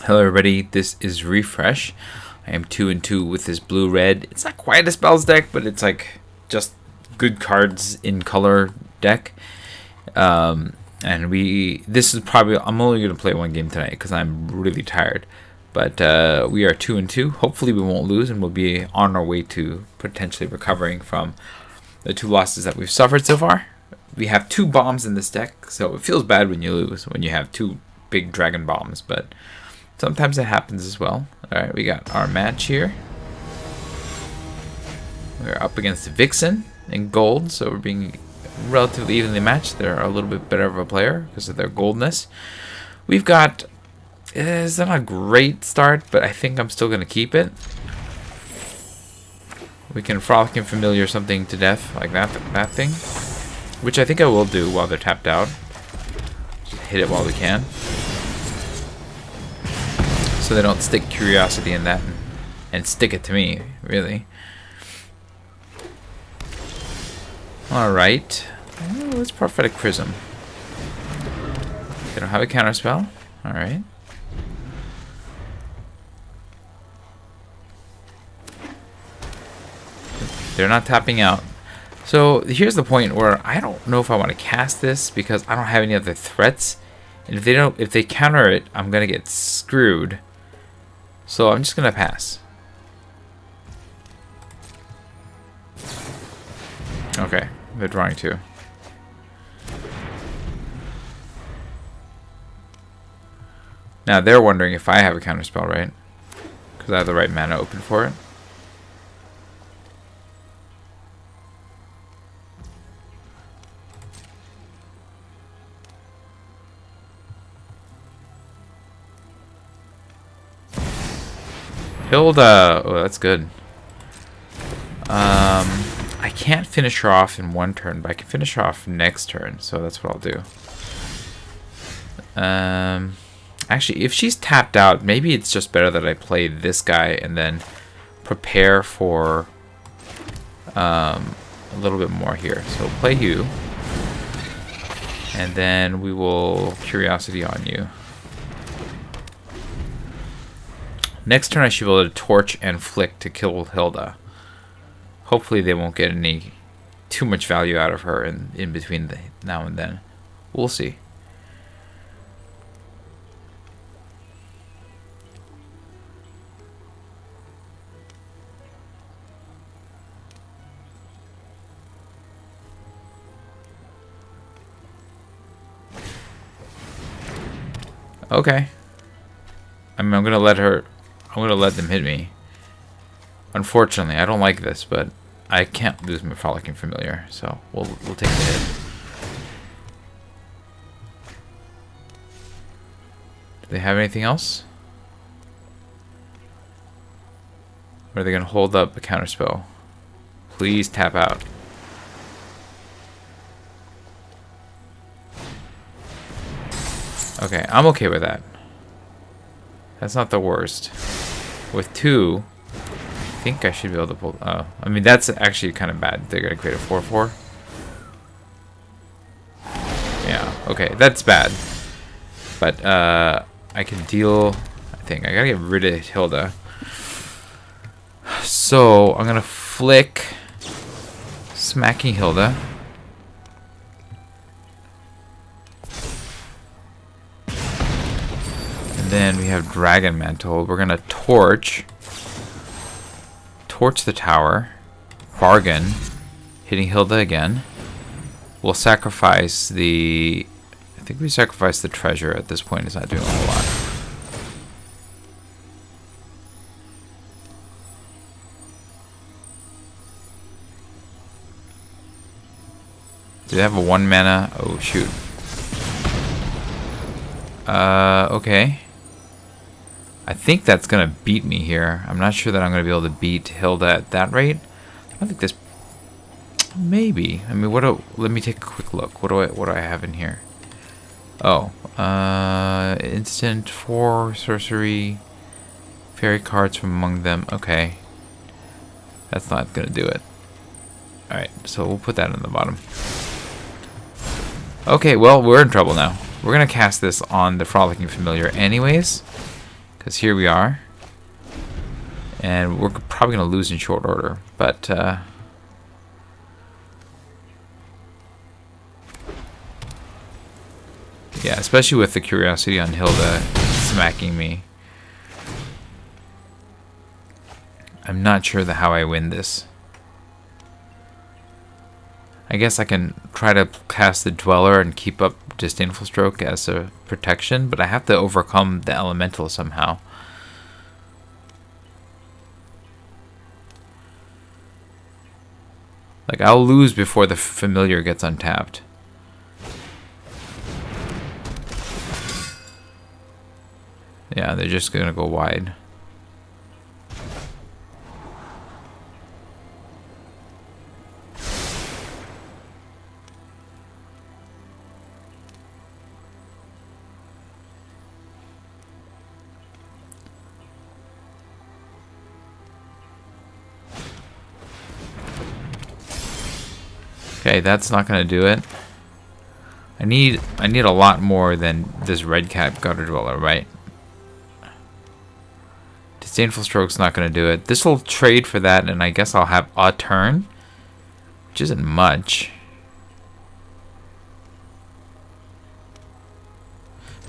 Hello everybody, this is Refresh. I am 2-2 with this blue-red. It's not quite a spells deck, but it's like just good cards in color deck. And this is probably, I'm only going to play one game tonight because I'm really tired. But we are 2-2. Hopefully we won't lose and we'll be on our way to potentially recovering from the 2 losses that we've suffered so far. We have 2 bombs in this deck, so it feels bad when you lose, when you have 2 big dragon bombs, but sometimes it happens as well. Alright, we got our match here. We're up against the Vixen in gold, so we're being relatively evenly matched. They're a little bit better of a player because of their goldness. We've got... It's not a great start, but I think I'm still going to keep it. We can Frolicking Familiar something to death, like that thing. Which I think I will do while they're tapped out. Just hit it while we can. So they don't stick Curiosity in that and stick it to me, really. Alright. Let's Prophetic Prism. They don't have a counterspell. Alright. They're not tapping out. So here's the point where I don't know if I want to cast this because I don't have any other threats. And if they counter it, I'm gonna get screwed. So I'm just gonna pass. Okay, they're drawing 2. Now they're wondering if I have a counterspell, right? Because I have the right mana open for it. Hilda! Oh, that's good. I can't finish her off in one turn, but I can finish her off next turn, so that's what I'll do. Actually, if she's tapped out, maybe it's just better that I play this guy and then prepare for a little bit more here. So play you, and then we will Curiosity on you. Next turn I should be able to Torch and Flick to kill Hilda. Hopefully they won't get any too much value out of her in between now and then. We'll see. Okay. I mean, I'm gonna let them hit me. Unfortunately, I don't like this, but I can't lose my Frolicking Familiar, so we'll take the hit. Do they have anything else? Or are they gonna hold up a counterspell? Please tap out. Okay, I'm okay with that. That's not the worst. With 2, I think I should be able to pull... I mean, that's actually kind of bad. They're going to create a 4/4. Yeah, okay, that's bad. But I can deal... I think I got to get rid of Hilda. So, I'm going to Flick Smacking Hilda. And then we have Dragon Mantle. We're gonna torch the tower, bargain, hitting Hilda again. We'll sacrifice the... I think we sacrifice the treasure at this point. It's not doing a whole lot. Do they have a 1 mana? Oh shoot. Okay. I think that's gonna beat me here. I'm not sure that I'm gonna be able to beat Hilda at that rate. I think this... Maybe. I mean, let me take a quick look. What do I have in here? Oh, instant 4 sorcery, fairy cards from among them. Okay, that's not gonna do it. All right, so we'll put that on the bottom. Okay, well, we're in trouble now. We're gonna cast this on the Frolicking Familiar anyways. Because here we are. And we're probably going to lose in short order. But yeah, especially with the curiosity on Hilda smacking me. I'm not sure how I win this. I guess I can try to cast the Dweller and keep up Disdainful Stroke as a protection, but I have to overcome the Elemental somehow. Like, I'll lose before the Familiar gets untapped. Yeah, they're just gonna go wide. Okay, that's not gonna do it. I need a lot more than this red cap Gutter Dweller, right? Disdainful Stroke's not gonna do it. This will trade for that, and I guess I'll have a turn, which isn't much.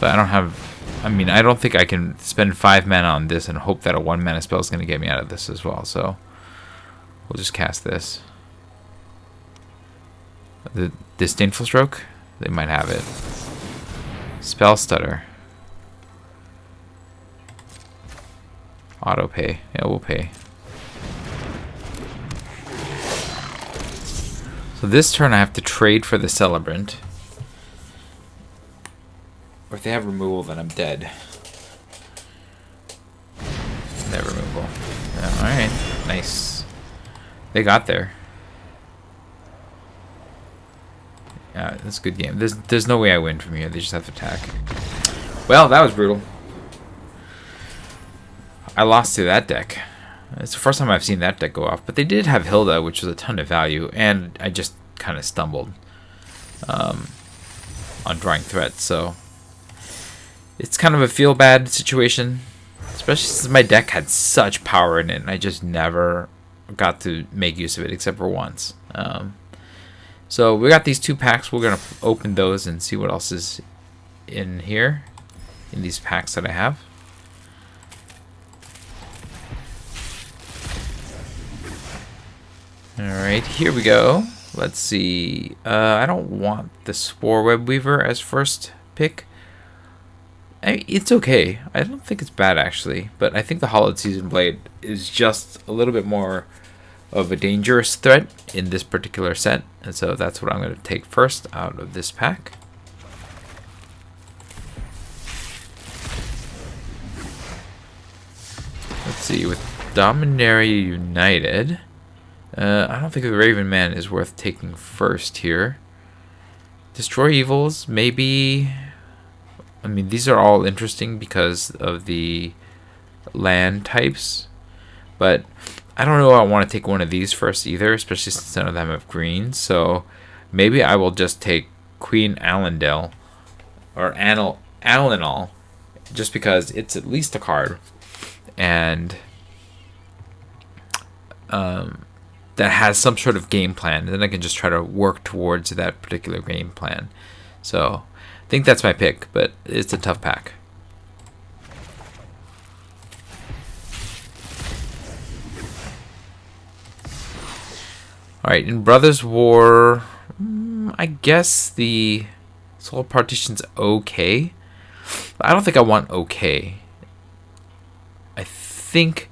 But I don't have. I mean, I don't think I can spend 5 mana on this and hope that a 1 mana spell is gonna get me out of this as well. So we'll just cast this. The Disdainful Stroke? They might have it. Spell Stutter. Auto pay. Yeah, we'll pay. So this turn I have to trade for the Celebrant. Or if they have removal, then I'm dead. They have removal. Yeah, alright. Nice. They got there. Yeah, that's a good game. There's no way I win from here. They just have to attack. Well, that was brutal. I lost to that deck. It's the first time I've seen that deck go off. But they did have Hilda, which was a ton of value. And I just kind of stumbled on drawing threats. So it's kind of a feel-bad situation. Especially since my deck had such power in it. And I just never got to make use of it except for once. So we got these 2 packs. We're going to open those and see what else is in here. In these packs that I have. Alright, here we go. Let's see. I don't want the Spore Web Weaver as first pick. It's okay. I don't think it's bad, actually. But I think the Hollowed Season Blade is just a little bit more of a dangerous threat in this particular set. And so that's what I'm going to take first out of this pack. Let's see, with Dominaria United, I don't think the Raven Man is worth taking first here. Destroy Evils, maybe. I mean, these are all interesting because of the land types, but I don't know if I want to take one of these first either, especially since none of them have green. So maybe I will just take Queen Allendale or Alanal, just because it's at least a card, and that has some sort of game plan, and then I can just try to work towards that particular game plan. So I think that's my pick, but it's a tough pack. Alright, in Brothers War, I guess the Soul Partition's okay. But I don't think I want okay. I think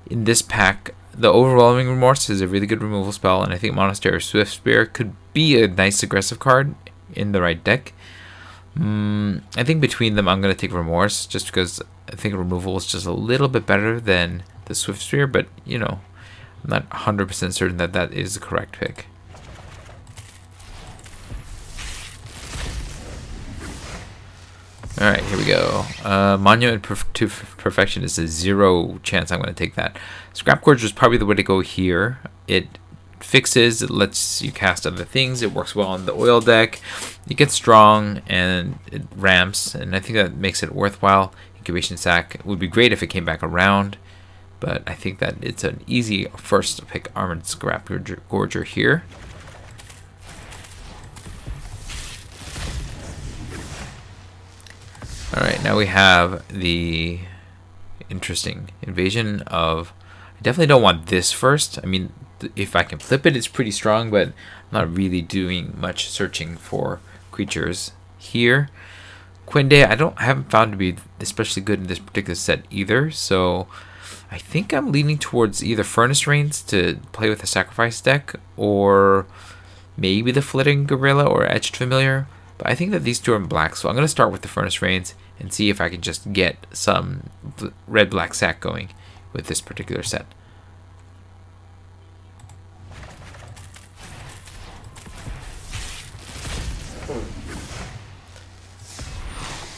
in this pack, the Overwhelming Remorse is a really good removal spell, and I think Monastery of Swift Spear could be a nice aggressive card in the right deck. I think between them, I'm going to take Remorse, just because I think removal is just a little bit better than the Swift Spear, but, you know, I'm not 100% certain that that is the correct pick. Alright, here we go. Monument to Perfection is a 0 chance I'm going to take that. Scrap Gorge was probably the way to go here. It fixes. It lets you cast other things. It works well on the oil deck. It gets strong and it ramps, and I think that makes it worthwhile. Incubation Sac would be great if it came back around, but I think that it's an easy first pick Armored Scrap Gorger here. Alright, now we have the interesting invasion of... I definitely don't want this first. I mean, if I can flip it, it's pretty strong, but I'm not really doing much searching for creatures here. Quinde, I haven't found to be especially good in this particular set either, so I think I'm leaning towards either Furnace Rains to play with the Sacrifice deck, or maybe the Flitting Gorilla or Etched Familiar. But I think that these two are in black, so I'm going to start with the Furnace Rains and see if I can just get some red-black sack going with this particular set.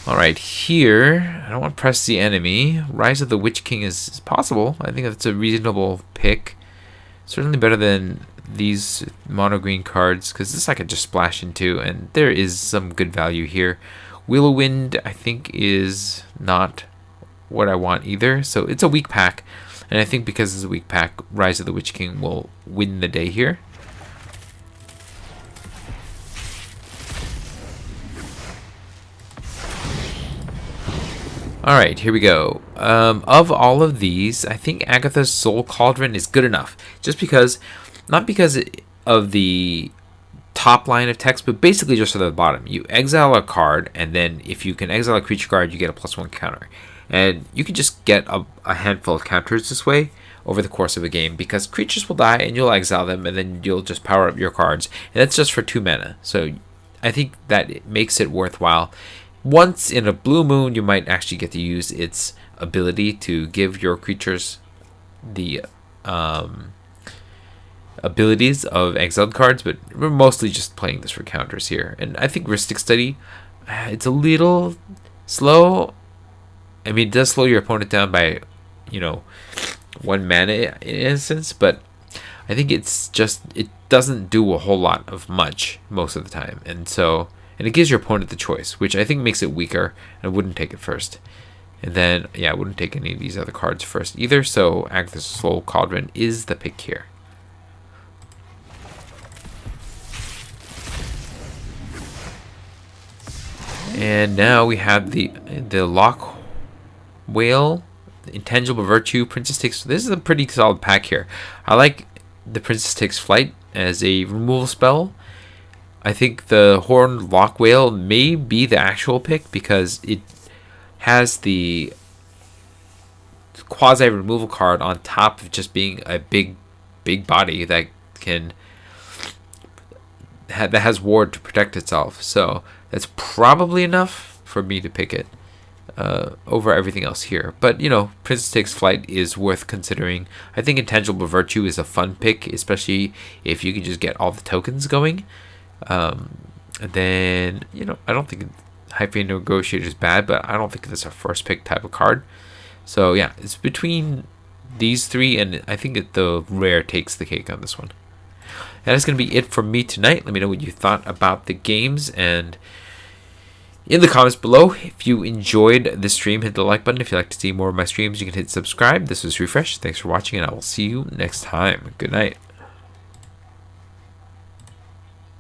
Alright, here, I don't want to press the enemy. Rise of the Witch King is possible. I think that's a reasonable pick. Certainly better than these mono green cards, because this I could just splash into, and there is some good value here. Wheel of Wind, I think, is not what I want either, so it's a weak pack, and I think because it's a weak pack, Rise of the Witch King will win the day here. Alright, here we go. Of all of these, I think Agatha's Soul Cauldron is good enough. Just because, not because of the top line of text, but basically just at the bottom. You exile a card, and then if you can exile a creature card, you get a +1 counter. And you can just get a handful of counters this way over the course of a game, because creatures will die, and you'll exile them, and then you'll just power up your cards. And that's just for 2 mana. So I think that it makes it worthwhile. Once in a blue moon, you might actually get to use its ability to give your creatures the abilities of exiled cards, but we're mostly just playing this for counters here. And I think Rhystic Study, it's a little slow. I mean, it does slow your opponent down by, 1 mana in instance, but I think it's just, it doesn't do a whole lot of much most of the time. And it gives your opponent the choice, which I think makes it weaker. I wouldn't take it first. And then, yeah, I wouldn't take any of these other cards first either. So Agatha's Soul Cauldron is the pick here. And now we have the Lock Whale, the Intangible Virtue, Princess Takes... This is a pretty solid pack here. I like the Princess Takes Flight as a removal spell. I think the Horned Lock Whale may be the actual pick because it has the quasi removal card on top of just being a big body that has ward to protect itself. So that's probably enough for me to pick it over everything else here. But Princess Takes Flight is worth considering. I think Intangible Virtue is a fun pick, especially if you can just get all the tokens going. And then, I don't think Hyphen Negotiator is bad, but I don't think that's a first pick type of card. So yeah, it's between these three, and I think the rare takes the cake on this one. That is going to be it for me tonight. Let me know what you thought about the games, and in the comments below, if you enjoyed this stream, hit the like button. If you'd like to see more of my streams, you can hit subscribe. This was Refresh. Thanks for watching, and I will see you next time. Good night.